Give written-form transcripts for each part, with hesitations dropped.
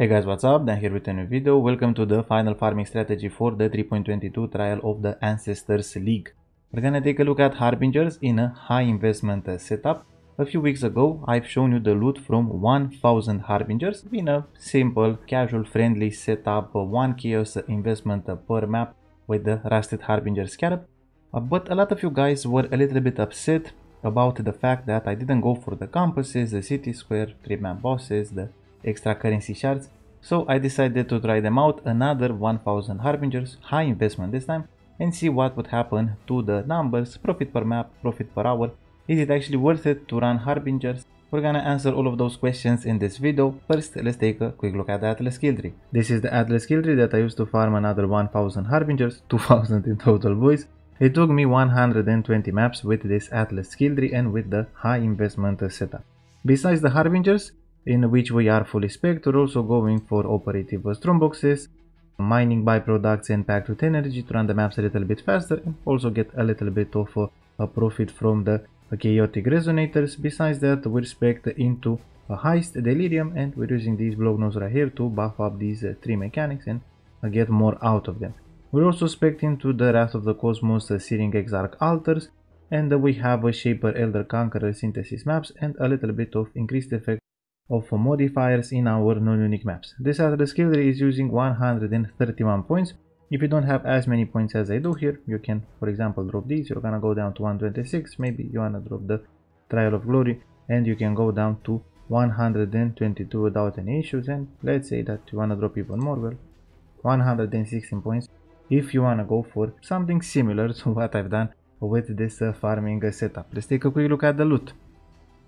Hey guys, what's up? Dan here with a new video. Welcome to the final farming strategy for the 3.22 trial of the Ancestors League. We're gonna take a look at Harbingers in a high investment setup. A few weeks ago, I've shown you the loot from 1000 Harbingers in a simple, casual, friendly setup, 1 chaos investment per map with the Rusted Harbinger Scarab. But a lot of you guys were a little bit upset about the fact that I didn't go for the compasses, the city square, 3-map bosses, the extra currency shards, so I decided to try them out, another 1000 Harbingers, high investment this time, and see what would happen to the numbers, profit per map, profit per hour. Is it actually worth it to run Harbingers? We're gonna answer all of those questions in this video. First, let's take a quick look at the Atlas skill tree. This is the Atlas skill tree that I used to farm another 1000 Harbingers, 2000 in total, boys. It took me 120 maps with this Atlas skill tree and with the high investment setup. Besides the Harbingers, in which we are fully spec'd, we're also going for operative storm boxes, mining byproducts and packed with energy to run the maps a little bit faster and also get a little bit of a profit from the chaotic resonators. Besides that, we're spec'd into a heist delirium and we're using these blocknotes right here to buff up these 3 mechanics and get more out of them. We're also spec'd into the Wrath of the Cosmos Searing Exarch altars, and we have a Shaper Elder Conqueror synthesis maps and a little bit of increased effect of modifiers in our non-unique maps. This Atlas skill tree is using 131 points. If you don't have as many points as I do here, you can, for example, drop these. You're gonna go down to 126. Maybe you wanna drop the Trial of Glory and you can go down to 122 without any issues. And let's say that you wanna drop even more, well, 116 points if you wanna go for something similar to what I've done with this farming setup. Let's take a quick look at the loot.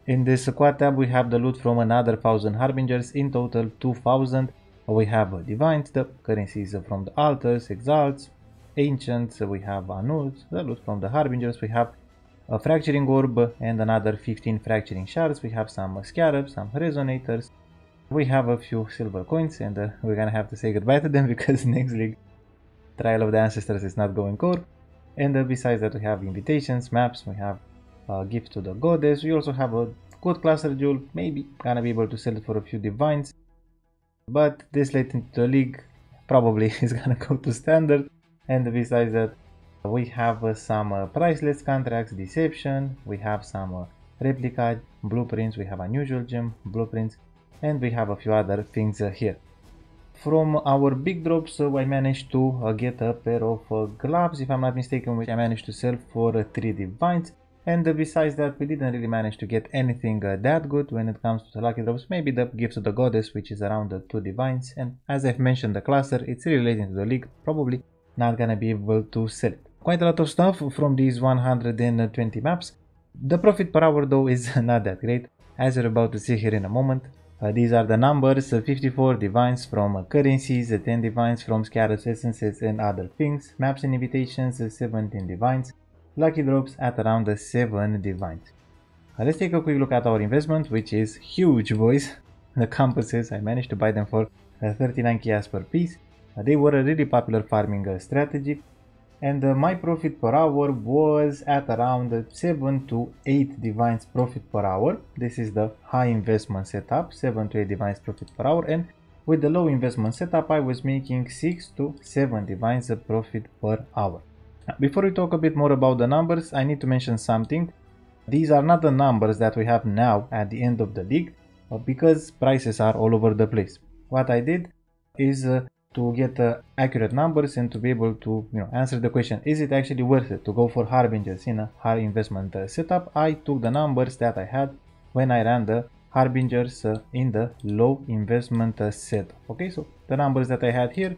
In this quad tab we have the loot from another 1000 Harbingers, in total 2000. We have Divines, the currencies from the altars, Exalts, Ancients, we have Anuls, the loot from the Harbingers, we have a Fracturing Orb and another 15 Fracturing Shards, we have some Scarabs, some Resonators, we have a few silver coins and we're gonna have to say goodbye to them because next league Trial of the Ancestors is not going core. And besides that we have invitations, maps, we have gifts to the goddess. We also have a good cluster jewel, maybe gonna be able to sell it for a few divines, but this late into the league probably is gonna go to standard. And besides that we have some priceless contracts, deception, we have some replica blueprints, we have unusual gem blueprints, and we have a few other things here. From our big drops I managed to get a pair of gloves, if I'm not mistaken, which I managed to sell for 3 divines. And besides that we didn't really manage to get anything that good when it comes to the lucky drops. Maybe the gift to the goddess, which is around 2 divines, and as I've mentioned, the cluster, it's really late into the league, probably not gonna be able to sell it. Quite a lot of stuff from these 120 maps. The profit per hour though is not that great, as you're about to see here in a moment. These are the numbers: 54 divines from currencies, 10 divines from scarabs, essences and other things, maps and invitations, 17 divines, lucky drops at around 7 divines. Let's take a quick look at our investment, which is huge, boys. The compasses, I managed to buy them for 39 chaos per piece. They were a really popular farming strategy, and my profit per hour was at around 7 to 8 divines profit per hour. This is the high investment setup, 7 to 8 divines profit per hour, and with the low investment setup I was making 6 to 7 divines profit per hour. Before we talk a bit more about the numbers, I need to mention something. These are not the numbers that we have now at the end of the league, because prices are all over the place. What I did is to get accurate numbers and to be able to answer the question, is it actually worth it to go for Harbingers in a high investment setup? I took the numbers that I had when I ran the Harbingers in the low investment setup. Okay, so the numbers that I had here,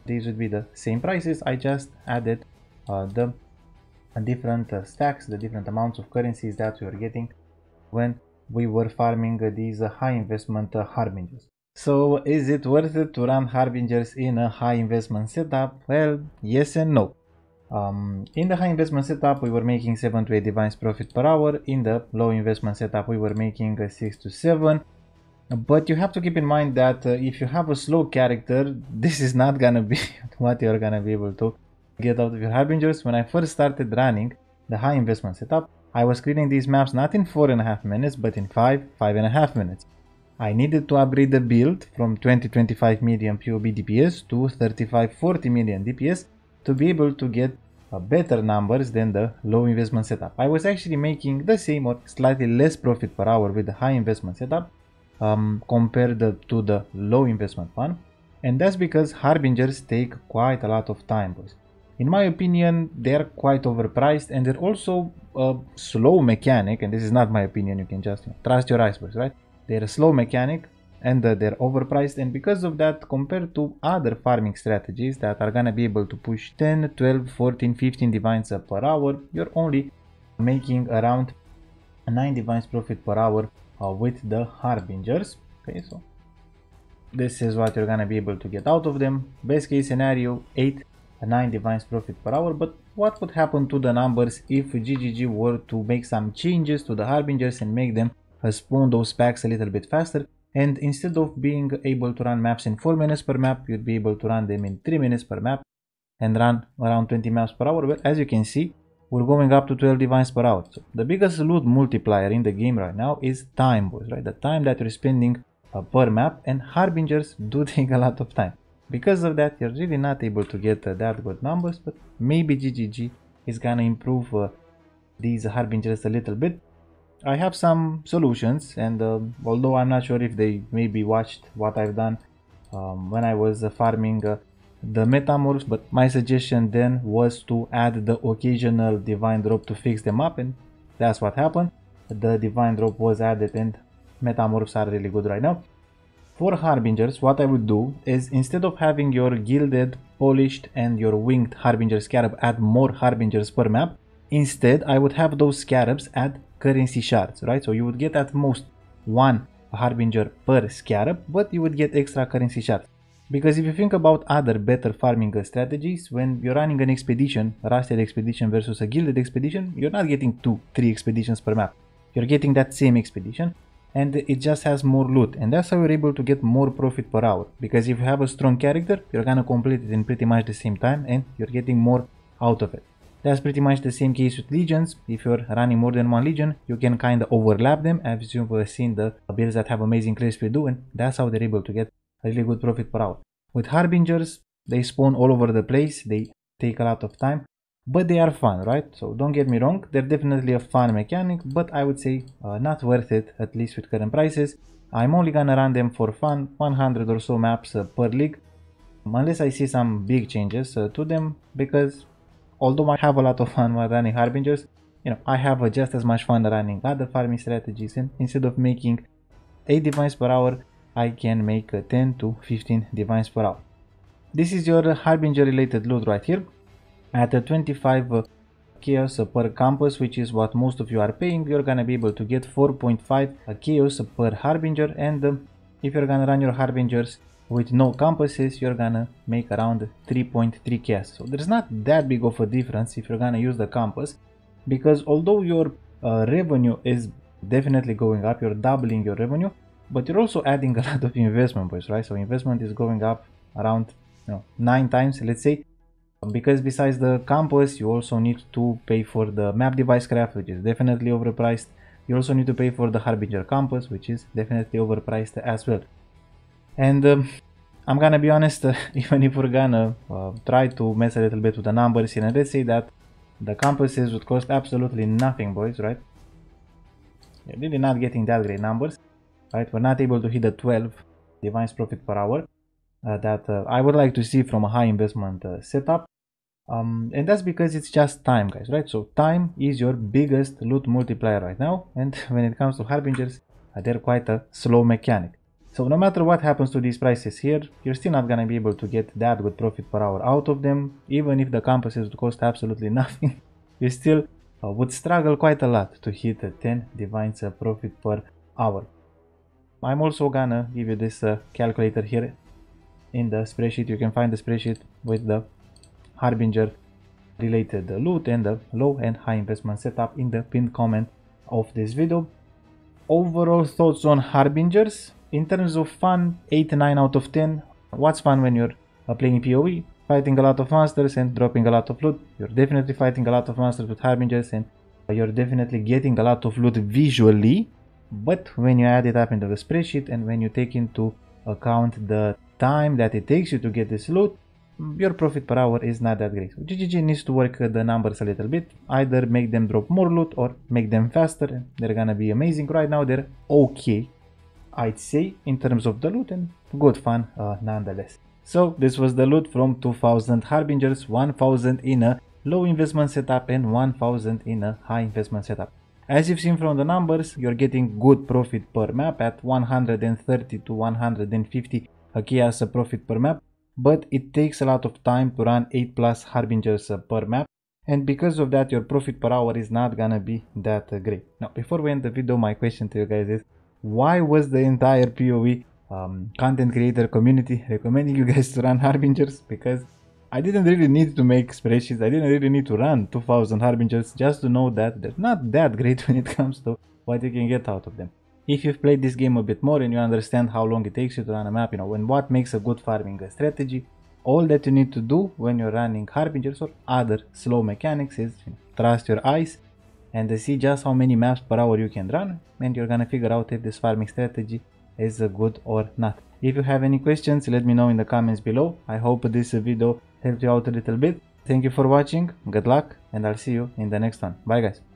these would be the same prices. I just added the different stacks, the different amounts of currencies that we were getting when we were farming these high investment Harbingers. So is it worth it to run Harbingers in a high investment setup? Well, yes and no. In the high investment setup we were making 7 to 8 divines profit per hour. In the low investment setup we were making 6 to 7. But you have to keep in mind that if you have a slow character, this is not gonna be what you're gonna be able to get out of your Harbingers. When I first started running the high investment setup, I was clearing these maps not in 4.5 minutes but in 5.5 minutes. I needed to upgrade the build from 20-25 million POB DPS to 35-40 million DPS to be able to get better numbers than the low investment setup. I was actually making the same or slightly less profit per hour with the high investment setup compared to the low investment one, and that's because Harbingers take quite a lot of time, boys. In my opinion, they're quite overpriced, and they're also a slow mechanic, and this is not my opinion, you can just trust your eyes, boys, right? They're a slow mechanic, and they're overpriced, and because of that, compared to other farming strategies that are gonna be able to push 10, 12, 14, 15 divines per hour, you're only making around 9 divines profit per hour with the Harbingers. Okay, so this is what you're gonna be able to get out of them. Best case scenario, 8-9 divines profit per hour. But what would happen to the numbers if GGG were to make some changes to the Harbingers and make them spawn those packs a little bit faster, and instead of being able to run maps in 4 minutes per map, you'd be able to run them in 3 minutes per map and run around 20 maps per hour? Well, as you can see, we're going up to 12 divines per hour. So the biggest loot multiplier in the game right now is time, boys, right? The time that you're spending per map, and Harbingers do take a lot of time. Because of that, you're really not able to get that good numbers, but maybe GGG is gonna improve these Harbingers a little bit. I have some solutions, and although I'm not sure if they maybe watched what I've done when I was farming the metamorphs, but my suggestion then was to add the occasional divine drop to fix them up, and that's what happened. The divine drop was added and metamorphs are really good right now. For Harbingers, what I would do is, instead of having your gilded, polished and your winged Harbinger scarab add more Harbingers per map, instead I would have those scarabs add currency shards, right? So you would get at most 1 Harbinger per scarab, but you would get extra currency shards. Because if you think about other better farming strategies, when you're running an expedition, a rusted expedition versus a gilded expedition, you're not getting 2-3 expeditions per map. You're getting that same expedition, and it just has more loot, and that's how you're able to get more profit per hour. Because if you have a strong character, you're gonna complete it in pretty much the same time, and you're getting more out of it. That's pretty much the same case with legions. If you're running more than one legion, you can kind of overlap them, as you've seen the builds that have amazing clear speed do, and that's how they're able to get a really good profit per hour. With Harbingers, they spawn all over the place, they take a lot of time, but they are fun, right? So don't get me wrong, they're definitely a fun mechanic, but I would say not worth it, at least with current prices. I'm only gonna run them for fun, 100 or so maps per league, unless I see some big changes to them, because although I have a lot of fun while running Harbingers, I have just as much fun running other farming strategies, and instead of making 8 divines per hour, I can make 10 to 15 divines per hour. This is your Harbinger related loot right here. At 25 chaos per campus, which is what most of you are paying, you're gonna be able to get 4.5 chaos per Harbinger, and if you're gonna run your Harbingers with no campuses, you're gonna make around 3.3 chaos. So there's not that big of a difference if you're gonna use the campus, because although your revenue is definitely going up, you're doubling your revenue, but you're also adding a lot of investment, boys, right? So investment is going up around 9 times, let's say, because besides the campus, you also need to pay for the map device craft, which is definitely overpriced. You also need to pay for the Harbinger campus, which is definitely overpriced as well. And I'm gonna be honest, even if we're gonna try to mess a little bit with the numbers here, and let's say that the campuses would cost absolutely nothing, boys, right? You're really not getting that great numbers, right? We're not able to hit the 12 divines profit per hour that I would like to see from a high investment setup, and that's because it's just time, guys, right? So time is your biggest loot multiplier right now, and when it comes to Harbingers, they're quite a slow mechanic. So no matter what happens to these prices here, you're still not gonna be able to get that good profit per hour out of them. Even if the campuses would cost absolutely nothing, you still would struggle quite a lot to hit 10 divines profit per hour. I'm also gonna give you this calculator here in the spreadsheet. You can find the spreadsheet with the Harbinger related loot and the low and high investment setup in the pinned comment of this video. Overall thoughts on Harbingers. In terms of fun, 8-9 out of 10. What's fun when you're playing PoE? Fighting a lot of monsters and dropping a lot of loot. You're definitely fighting a lot of monsters with Harbingers, and you're definitely getting a lot of loot visually. but when you add it up into the spreadsheet and when you take into account the time that it takes you to get this loot, your profit per hour is not that great. So GGG needs to work the numbers a little bit, either make them drop more loot or make them faster. They're gonna be amazing. Right now they're okay, I'd say, in terms of the loot, and good fun nonetheless. So this was the loot from 2000 Harbingers, 1000 in a low investment setup and 1000 in a high investment setup. As you've seen from the numbers, you're getting good profit per map at 130 to 150 k as a profit per map, but it takes a lot of time to run 8 plus Harbingers per map, and because of that your profit per hour is not gonna be that great. Now before we end the video, my question to you guys is, why was the entire PoE content creator community recommending you guys to run Harbingers? Because I didn't really need to make spreadsheets, I didn't really need to run 2000 Harbingers just to know that they're not that great when it comes to what you can get out of them. If you've played this game a bit more and you understand how long it takes you to run a map, and what makes a good farming strategy, all that you need to do when you're running Harbingers or other slow mechanics is trust your eyes and see just how many maps per hour you can run, and you're gonna figure out if this farming strategy is good or not. If you have any questions, let me know in the comments below. I hope this video helped you out a little bit. Thank you for watching, good luck, and I'll see you in the next one. Bye guys.